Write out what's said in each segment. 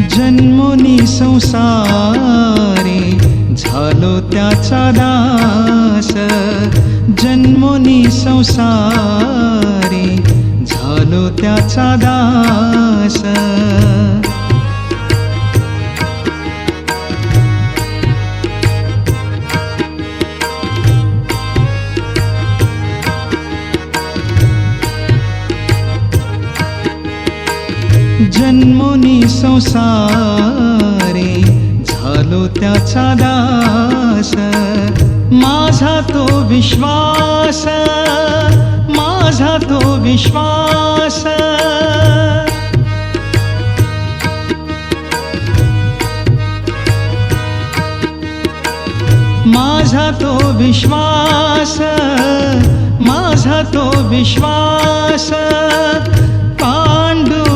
जन्मोनी संसारे झालो त्याचा दास, जन्मोनी संसारे झालो त्याचा दास। जन्मोनी संसारे झालो त्याचा दास, माझा तो विश्वास, माझा तो विश्वास। माझा तो विश्वास, माझा तो विश्वास। पांडुरंगी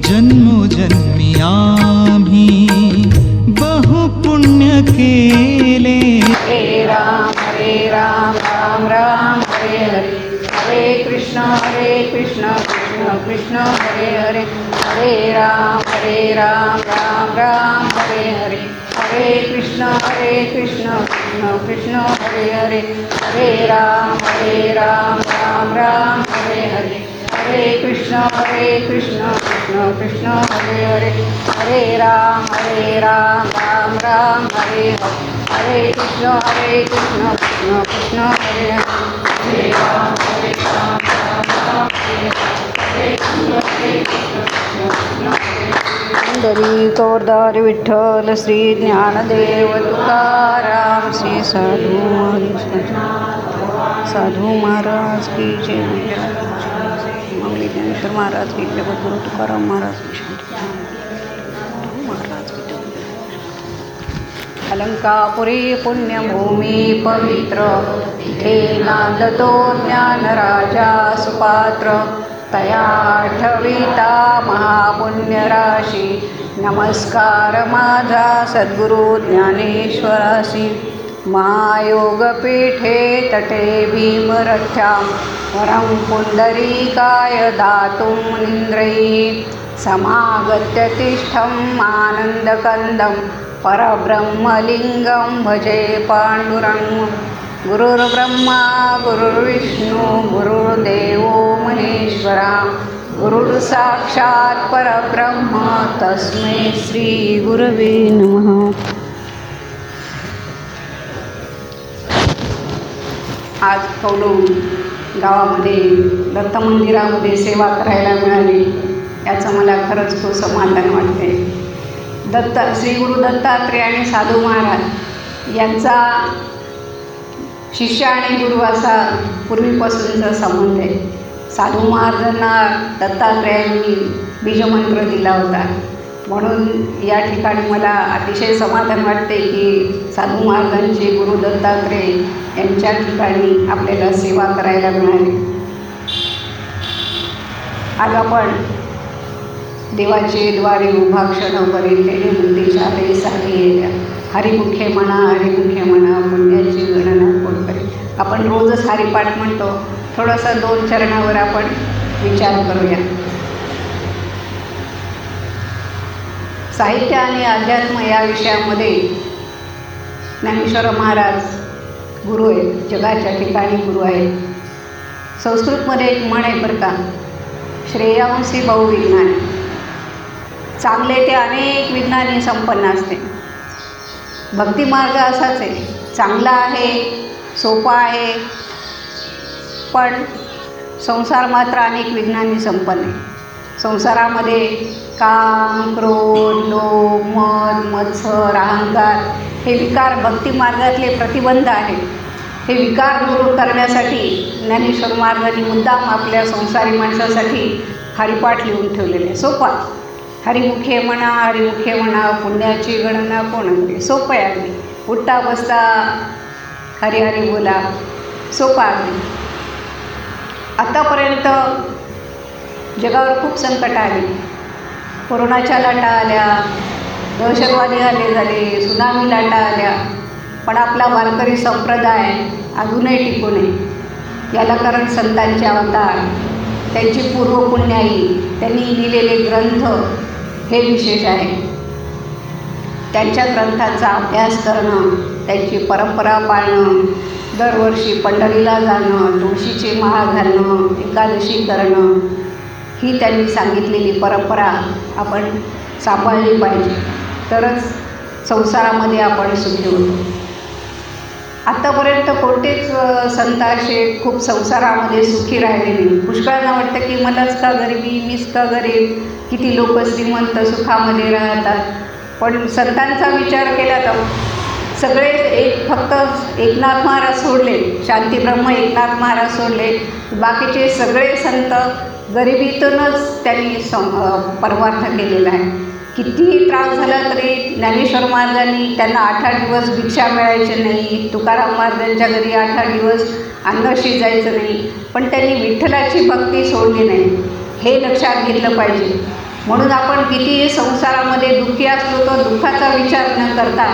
जन्मोजन्मी आम्ही बहु पुण्य केले। हरे राम राम राम हरे हरे, हरे कृष्ण कृष्ण कृष्ण हरे हरे, हरे राम राम राम हरे हरे, हरे कृष्ण कृष्ण कृष्ण हरे हरे, हरे राम राम राम हरे हरे, हरे कृष्ण कृष्ण कृष्ण हरे हरे, हरे राम राम राम हरे हरे, हरे कृष्ण कृष्ण कृष्ण हरे हरे, हरे राम राम राम हरे हरे, हरे कृष्ण कृष्ण पंढरीकोरदार विठ्ठल श्री ज्ञानदेव तुकाराम श्री साधू महाराज की जय, माऊली ज्ञानेश्वर महाराज की जय, जगद्गुरु तुकाराम महाराज की जय, महाराज की जय। अलंकापुरी पुण्यभूमी पवित्र, इथे नांदतो ज्ञानराजा सुपात्र, तया ठविता महापुण्यराशी, नमस्कार माझा सद्गुरु ज्ञानेश्वरासी। महायोगपीठे तटे भीमरथ्यां, वरं पुंडरीकाय दातुं निन्द्रैः, समागत्य तिष्ठम् आनन्दकन्दं, परब्रह्मलिङ्गं भजे पाण्डुरङ्गं। गुरुर्ब्रह्मा गुरुर्विष्णु गुरुर्देवो महेश्वरा, गुरुर्साक्षात् परब्रह्म तस्मै श्री गुरवे नमः। आज कौडून गावामध्ये दत्त मंदिरामध्ये सेवा करायला मिळाली, याचं मला खरंच खूप समाधान वाटते। श्री गुरु दत्तात्रेय आणि साधू महाराज यांचा शिष्य आणि गुरु असा पूर्वीपासूनचा संबंध आहे। साधू महाराजांना दत्तात्रेयांनी बीजमंत्र दिला होता, म्हणून या ठिकाणी मला अतिशय समाधान वाटते की साधू महाराजांचे गुरु दत्तात्रेय यांच्या ठिकाणी आपल्याला सेवा करायला मिळाली। आज आपण देवाचे द्वारे उभा क्षण करील मुक्तीच्या देसाठी हरिमुखे म्हणा पुण्याची गणना कोण करेल। आपण रोजच हरिपाठ म्हणतो, थोडंसं 2 चरणावर आपण विचार करूया। साहित्य आणि अध्यात्म या विषयामध्ये ज्ञानेश्वर महाराज गुरु आहेत, जगाच्या ठिकाणी गुरु आहेत। संस्कृतमध्ये एक म्हण आहे बरं का, श्रेयांसी बहुविज्ञानी, चांगले ते अनेक विज्ञानी संपन्न असते। भक्तिमार्ग असाच आहे, चांगला आहे, सोपा आहे, पण संसार मात्र अनेक विज्ञानी संपन्न आहे। संसारामध्ये काम, क्रोध, लोभ, मद, मत्सर, अहंकार हे विकार भक्तिमार्गातले प्रतिबंध आहेत। हे विकार दूर करण्यासाठी ज्ञानेश्वर महाराजांनी मुद्दाम आपल्या संसारी माणसासाठी हरिपाठ लिहून ठेवलेले आहे। सोपा, हरिमुखे म्हणा पुण्याची गणना कोण करेल। सोपं आहे अगदी, उठता बसता हरी हरी बोला, सोपा अगदी। आतापर्यंत जगावर खूप संकट आली, कोरोनाच्या लाटा आल्या, दहशतवादी हल्ले झाले, सुनामी लाटा आल्या, पण आपला वारकरी संप्रदाय अजूनही टिकून आहे। याला कारण संतांचे अवतार, त्यांची पूर्वपुण्याई, त्यांनी लिहिलेले ग्रंथ हे विशेष आहे. त्यांच्या ग्रंथांचा अभ्यास करणं, त्यांची परंपरा पाळणं, दरवर्षी पंढरीला जाणं, तुळशीची माळ घालणं, एकादशी करणं, ही त्यांनी सांगितलेली परंपरा आपण सांभाळली पाहिजे, तरच संसारामध्ये आपण सुखी होतो. आत्तापर्यंत कोणतेच संत असे खूप संसारामध्ये सुखी राहिले नाही. पुष्कळांना वाटतं की मलाच का गरिबी, मीच का गरीब, किती लोक श्रीमंत सुखामध्ये राहतात. पण संतांचा विचार केला तर सगळे फक्त एकनाथ महाराज सोडले, शांतीब्रह्म एकनाथ महाराज सोडले, बाकीचे सगळे संत गरिबीतूनच त्यांनी परमार्थ केलेला आहे. कितीही त्रास झाला तरी ज्ञानेश्वर महाराजांनी त्यांना 8-8 दिवस भिक्षा मिळायचे नाही, तुकाराम महाराजांच्या घरी 8-8 दिवस अन्न शिजायचं नाही, पण त्यांनी विठ्ठलाची भक्ती सोडली नाही, हे लक्षात घेतलं पाहिजे. म्हणून आपण कितीही संसारामध्ये दुःखी असलो तर दुःखाचा विचार न करता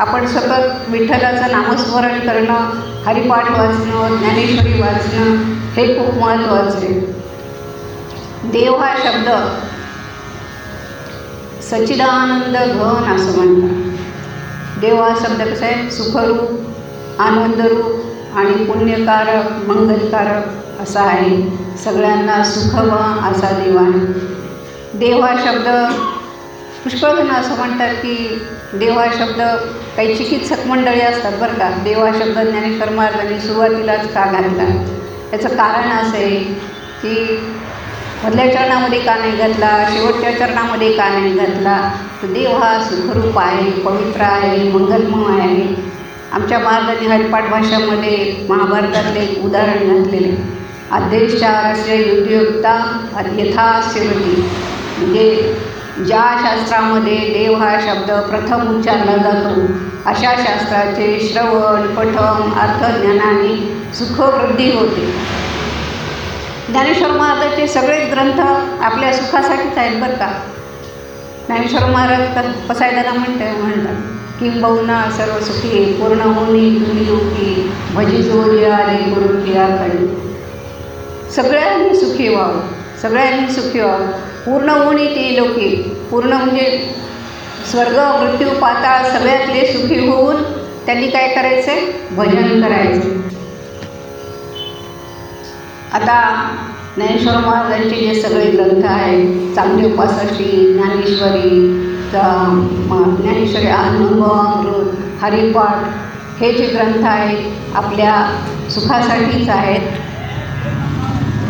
आपण सतत विठ्ठलाचं नामस्मरण करणं, हरिपाठ वाचणं, ज्ञानेश्वरी वाचणं हे खूप महत्त्वाचं आहे. देव हा शब्द सच्चिदानंद घन असं म्हणतात. देव हा शब्द कसा आहे? सुखरूप, आनंदरूप आणि पुण्यकारक, मंगलकारक असा आहे. सगळ्यांना सुखवा असा देव आहे. देव हा शब्द पुष्कळजण असं म्हणतात की देव हा शब्द काही चिकित्सक मंडळी असतात बरं का. देव हा शब्द ज्ञानेश्वर महाराजांनी सुरुवातीलाच का घातला? याचं कारण असं आहे की मधल्या चरणामध्ये का नाही घातला, शेवटच्या चरणामध्ये का नाही घातला? तर देव हा सुखरूप आहे, पवित्र आहे, मंगलमय आहे. आमच्या महाराजांनी हरिपाठ भाषामध्ये महाभारतातले एक उदाहरण घातलेले, अध्यक्षारस्य युद्धयुक्ता यथा शिवती, म्हणजे ज्या शास्त्रामध्ये देव हा शब्द प्रथम उच्चारला जातो अशा शास्त्राचे श्रवण, पठण, अर्थज्ञानाने सुखवृद्धी होते. ज्ञानेश्वर महाराजांचे सगळेच ग्रंथ आपल्या सुखासाठीच आहेत बरं का. ज्ञानेश्वर महाराज पसायदाना म्हणतात किंबहुना सर्व सुखी पूर्ण होणी तुम्ही लोकी भजी जोडी आले गुरुकी आकडी. सगळ्यांनी सुखी व्हावं, सगळ्यांनी सुखी व्हावं. पूर्ण होणी ते लोकी, पूर्ण म्हणजे स्वर्ग, मृत्यू, पाताळ सगळ्यातले सुखी होऊन त्यांनी काय करायचं आहे? भजन करायचं. आता ज्ञानेश्वर महाराजांचे जे सगळे ग्रंथ आहेत, चांगदेव पासष्टी, ज्ञानेश्वरी, ज्ञानेश्वरी अनुभवामृत, हरिपाठ, हे जे ग्रंथ आहेत आपल्या सुखासाठीच आहेत.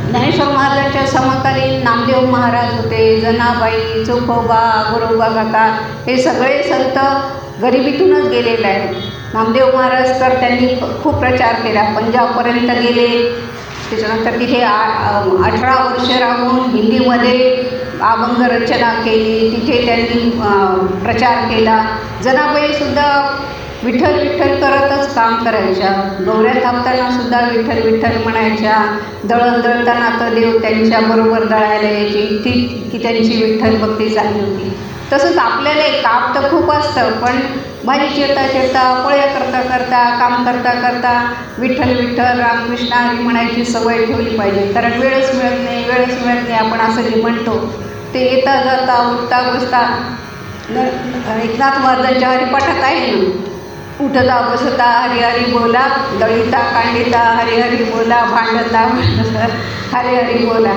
ज्ञानेश्वर महाराजांच्या समकालीन नामदेव महाराज होते, जनाबाई, चोखोबा, गुरोबा काका, हे सगळे संत गरिबीतूनच गेलेले आहेत. नामदेव महाराज तर त्यांनी खूप प्रचार केला, पंजाबपर्यंत गेले. त्याच्यानंतर तिथे 18 वर्ष राहून हिंदीमध्ये अभंग रचना केली, तिथे त्यांनी प्रचार केला. जनाबाईसुद्धा विठ्ठल विठ्ठल करतच काम करायच्या, गौऱ्या थापतानासुद्धा विठ्ठल विठ्ठल म्हणायच्या, दळण दळताना तर देव त्यांच्याबरोबर दळायला यायची, इतकी त्यांची विठ्ठल भक्ती चालली होती. तसंच आपल्याला एक काम तर खूप असतं, पण भाजी चिरता चिरता, पोळ्या करता करता, काम करता करता विठ्ठल विठ्ठल रामकृष्ण हरी म्हणायची सवय ठेवली पाहिजे. कारण वेळच मिळत नाही आपण असं जे म्हणतो ते येता जाता उठता बसता एकनाथ महाराजांच्या हरिपाठात आहे ना, उठता बसता हरी हरी बोला, दळीता कांडिता हरी हरी बोला, भांडता हरी हरी बोला.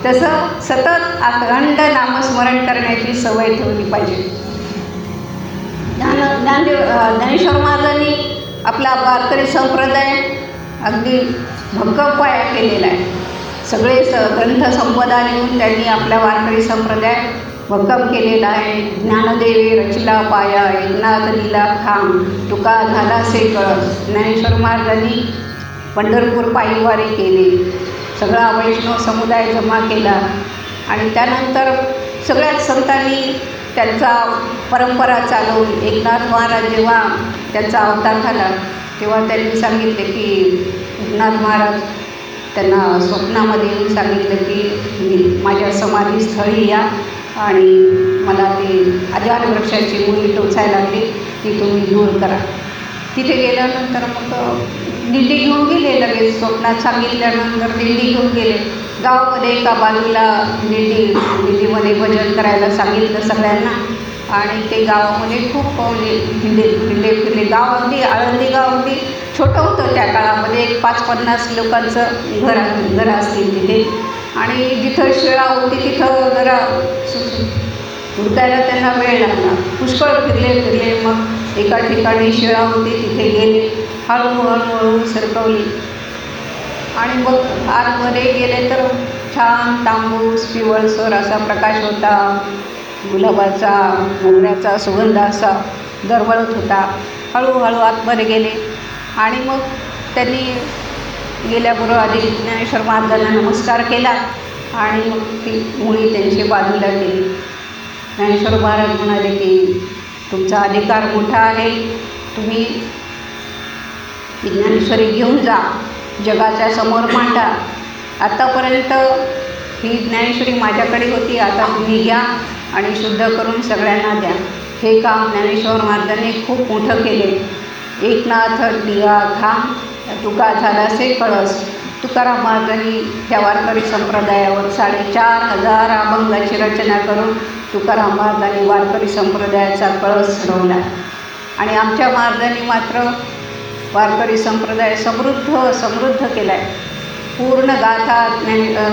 तसं सतत अखंड नामस्मरण करण्याची सवय ठेवली पाहिजे. ज्ञानेश्वर महाराजांनी आपला वारकरी संप्रदाय अगदी भक्कम पाया केलेला आहे. सगळे ग्रंथ संपदा लिहून त्यांनी आपला वारकरी संप्रदाय भक्कम केलेला आहे. ज्ञानदेवे रचला पाया, एकनाथ दिला खांब, तुका झाला से कळस. ज्ञानेश्वर महाराजांनी पंढरपूर पायीवारी केली, सगळा वैष्णव समुदाय जमा केला आणि त्यानंतर सगळ्याच संतांनी त्यांचा परंपरा चालवून एकनाथ महाराज जेव्हा त्यांचा अवतार झाला तेव्हा त्यांनी सांगितले की एकनाथ महाराज त्यांना स्वप्नामध्ये येऊन सांगितलं की माझ्या समाधीस्थळी या आणि मला ती आजार वृक्षाची मुळी टोचायला लागली ती तुम्ही दूर करा. तिथे गेल्यानंतर मग दिंडी घेऊन गेले, लगेच स्वप्नात सांगितल्यानंतर दिंडी घेऊन गेले. गावामध्ये एका बाजूला दिंडीमध्ये भजन करायला सांगितलं सगळ्यांना. आणि ते गावामध्ये खूप हिंडे फिरले. गाव अगदी आळंदी गाव अगदी छोटं होतं त्या काळामध्ये. एक 5-50 लोकांचं घर असतील तिथे. आणि जिथं शिळा होती तिथं जरा हुडकायला त्यांना वेळ लागला. पुष्कळ फिरले. मग एका ठिकाणी शिळा होती तिथे गेले. हळूहळू सरकवली आणि मग आतमध्ये गेले तर छान तांबूस पिवळसर असा प्रकाश होता. गुलाबाचा मोगऱ्याचा सुगंध असा दरवळत होता. हळूहळू आतमध्ये गेले आणि मग त्यांनी गेल्याबरोबर आधी ज्ञानेश्वर महाराजांना नमस्कार केला आणि मग ती मुळी त्यांची बाजूला केली. ज्ञानेश्वर महाराज म्हणाले की तुमचा अधिकार मोठा आहे, तुम्ही ज्ञानेश्वरी घेऊन जा, जगाच्या समोर मांडा. आत्तापर्यंत ही ज्ञानेश्वरी माझ्याकडे होती, आता तुम्ही घ्या आणि शुद्ध करून सगळ्यांना द्या. हे काम ज्ञानेश्वर महाराजांनी खूप मोठं केले. एकनाथ दिवा घाम तुका झालासे कळस. तुकाराम महाराजांनी त्या वारकरी संप्रदायावर 4,500 अभंगाची रचना करून तुकाराम महाराजांनी वारकरी संप्रदायाचा कळस ठरवला. आणि आमच्या महाराजांनी मात्र वारकरी संप्रदाय समृद्ध केला आहे. पूर्ण गाथा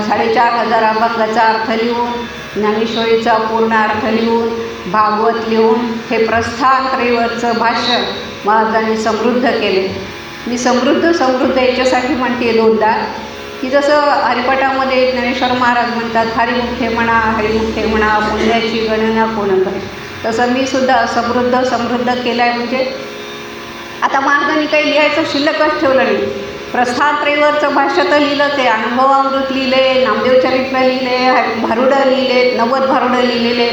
4,500 अभंगाचा अर्थ लिहून, ज्ञानेश्वरीचा पूर्ण अर्थ लिहून, भागवत लिहून हे प्रस्थान त्रयीवरचं भाष्य महाराजांनी समृद्ध केले. मी समृद्ध याच्यासाठी म्हणते दोनदा की जसं हरिपाठामध्ये ज्ञानेश्वर महाराज म्हणतात हरिमुखे म्हणा पुण्याची गणना कोण करे, तसं मी सुद्धा समृद्ध केलं आहे. म्हणजे आता महाराजांनी काही लिहायचं शिल्लकच ठेवलं नाही. प्रस्थान त्रयीवरचं भाष्य तर लिहिलंच आहे, अनुभवामृत लिहिले, नामदेव चरित्र लिहिले, भारुडं लिहिले, 90 भारुडं लिहिलेले,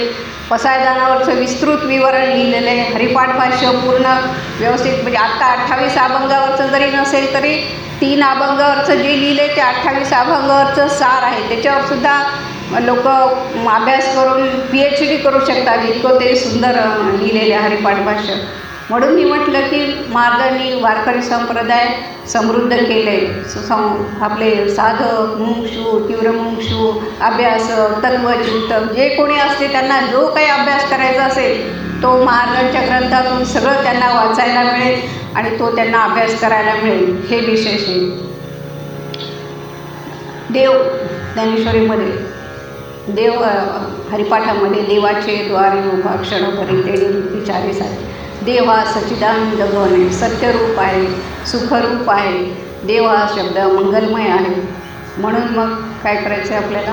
पसायदानावरचं विस्तृत विवरण लिहिलेलं आहे, हरिपाठ भाष्य पूर्ण व्यवस्थित. म्हणजे आत्ता 28 अभंगावरचं जरी नसेल तरी 3 अभंगावरचं जे लिहिले ते 28 अभंगावरचं सार आहे. त्याच्यावरसुद्धा लोक अभ्यास करून PhD करू शकतात, इतकं ते सुंदर लिहिलेले हरिपाठ भाष्य. म्हणून मी म्हटलं की महाराजांनी वारकरी संप्रदाय समृद्ध केले. आपले साधक, मुमुक्षू, तीव्र मुमुक्षू, अभ्यासक, तत्त्वचिंतक जे कोणी असते त्यांना जो काही अभ्यास करायचा असेल तो महाराजांच्या ग्रंथातून सगळं त्यांना वाचायला मिळेल आणि तो त्यांना अभ्यास करायला मिळेल, हे विशेष आहे. देव ज्ञानेश्वरीमध्ये हरिपाठामध्ये देवाचे द्वारे उभा क्षणभरी तेडी विचारे साधे. देव हा सच्चिदानंद घन आहे, सत्यरूप आहे, सुखरूप आहे. देव हा शब्द मंगलमय आहे. म्हणून मग काय करायचं आहे आपल्याला?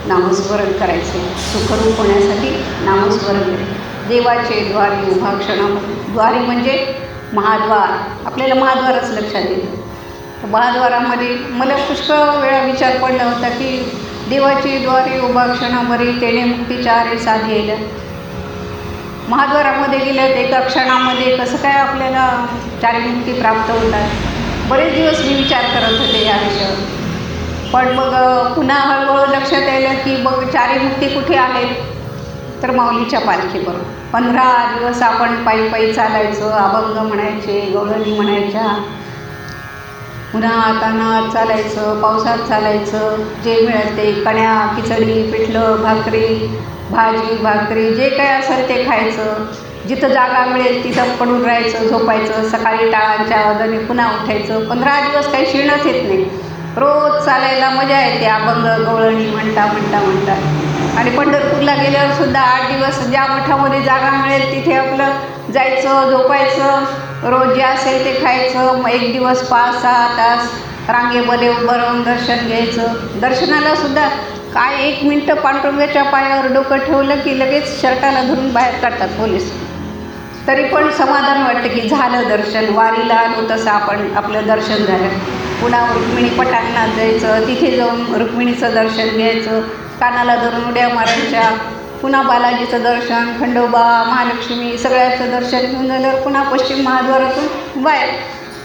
नामस्मरण करायचे. सुखरूप होण्यासाठी नामस्मरण करायचे. देवाचे द्वारी उभा क्षणामध्ये. द्वारी म्हणजे महाद्वार. आपल्याला महाद्वारच लक्षात येतं. महाद्वारामध्ये मला पुष्कळ वेळा विचार पडला होता की देवाची द्वारी उभा क्षणाभरी तेणे मुक्तीच्या आरे साधेल. महाद्वारामध्ये गेल्यात एका क्षणामध्ये कसं काय आपल्याला चारीमुक्ती प्राप्त होतात? बरेच दिवस मी विचार करत होते या विषयावर. पण मग पुन्हा हळूहळू लक्षात यायलं की मग चारीमुक्ती कुठे आहेत? तर माऊलीच्या पालखीवर 15 दिवस आपण पायी चालायचं, अभंग म्हणायचे, गवळणी म्हणायच्या, पुन्हा हाताना चालायचं, पावसात चालायचं, जे मिळेल ते कण्या, खिचडी, पिठलं, भाकरी जे काय असेल ते खायचं. जिथं जागा मिळेल तिथं पडून राहायचं, झोपायचं. सकाळी टाळांच्या आवाजाने पुन्हा उठायचं. 15 दिवस काही शिणच येत नाही. रोज चालायला मजा येते, अभंग गवळणी म्हणता. आणि पंढरपूरला गेल्यावर सुद्धा 8 दिवस ज्या मठामध्ये जागा मिळेल तिथे आपलं जायचं, झोपायचं, रोज जे असेल ते खायचं. मग 1 दिवस 5-6 तास रांगेमध्ये उभं राहून दर्शन घ्यायचं. दर्शनाला सुद्धा काय 1 मिनटं पांडुरंगाच्या पायावर डोकं ठेवलं की लगेच शर्टाला धरून बाहेर काढतात पोलीस. तरी पण समाधान वाटतं की झालं दर्शन. वारीला आलो तसं आपलं दर्शन झालं. पुन्हा रुक्मिणी पटांगणात जायचं, तिथे जाऊन रुक्मिणीचं दर्शन घ्यायचं, कानाला धरून उड्या मारायच्या. पुन्हा बालाजीचं दर्शन, खंडोबा, महालक्ष्मी सगळ्याचं दर्शन घेऊन झाल्यावर पुन्हा पश्चिम महाद्वारातून बाहेर.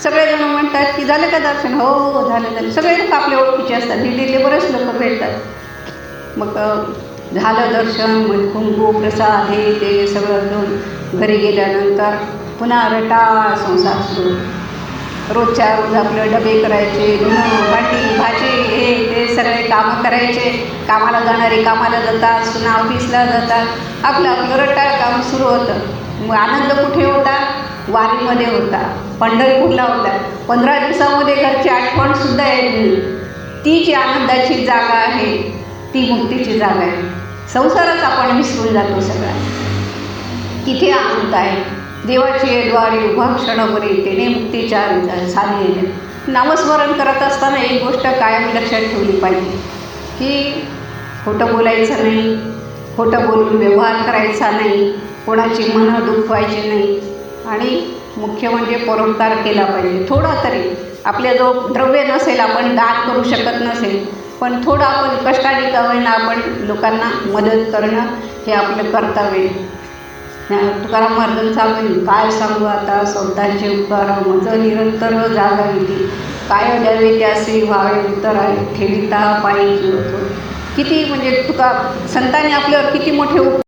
सगळेजण म्हणतात की झालं का दर्शन? हो झालं. सगळे लोक आपल्या ओळखीचे असतात, दिल्लीतले बरेच लोक भेटतात. मग झालं दर्शन, मग कुंकू प्रसाद हे ते सगळं घेऊन घरी गेल्यानंतर पुन्हा रटाळ संसार सुरू. रोजच्या रोज आपलं डबे करायचे, धुणं भांडी भाजी हे ते सगळे कामं करायचे. कामाला जाणारे कामाला जातात, सुना ऑफिसला जातात, आपलं आपलं रटाळ काम सुरू होतं. मग आनंद कुठे होता? वारीमध्ये होता, पंढरपूरला होता. 15 दिवसामध्ये घरची आठवणसुद्धा येत नाही. ती जी आनंदाची जागा आहे ती मुक्तीची जागा आहे. संसारच आपण विसरून जातो सगळा. तिथे आनंद आहे. देवाचे द्वारे उभा क्षणभरी तेने मुक्तीच्या साधले. नामस्मरण करत असताना एक गोष्ट कायम लक्षात ठेवली पाहिजे की खोटं बोलायचं नाही, खोटं बोलून व्यवहार करायचा नाही, कोणाची मनं दुखवायची नाही आणि मुख्य म्हणजे परोपकार केला पाहिजे. थोडा तरी आपल्याजवळ द्रव्य नसेल, आपण दान करू शकत नसेल, पण थोडं आपण कष्टाने का होईना आपण लोकांना मदत करणं हे आपलं कर्तव्य आहे. तुकाराम महाराजांचा आपण काय सांगू आता? संतांचे उपकार मज निरंतर जागा येते, काय द्यावे त्यासे व्हावे उत्तर आहे, ठेविता पायी जीवतो. किती म्हणजे संतांनी आपल्यावर किती मोठे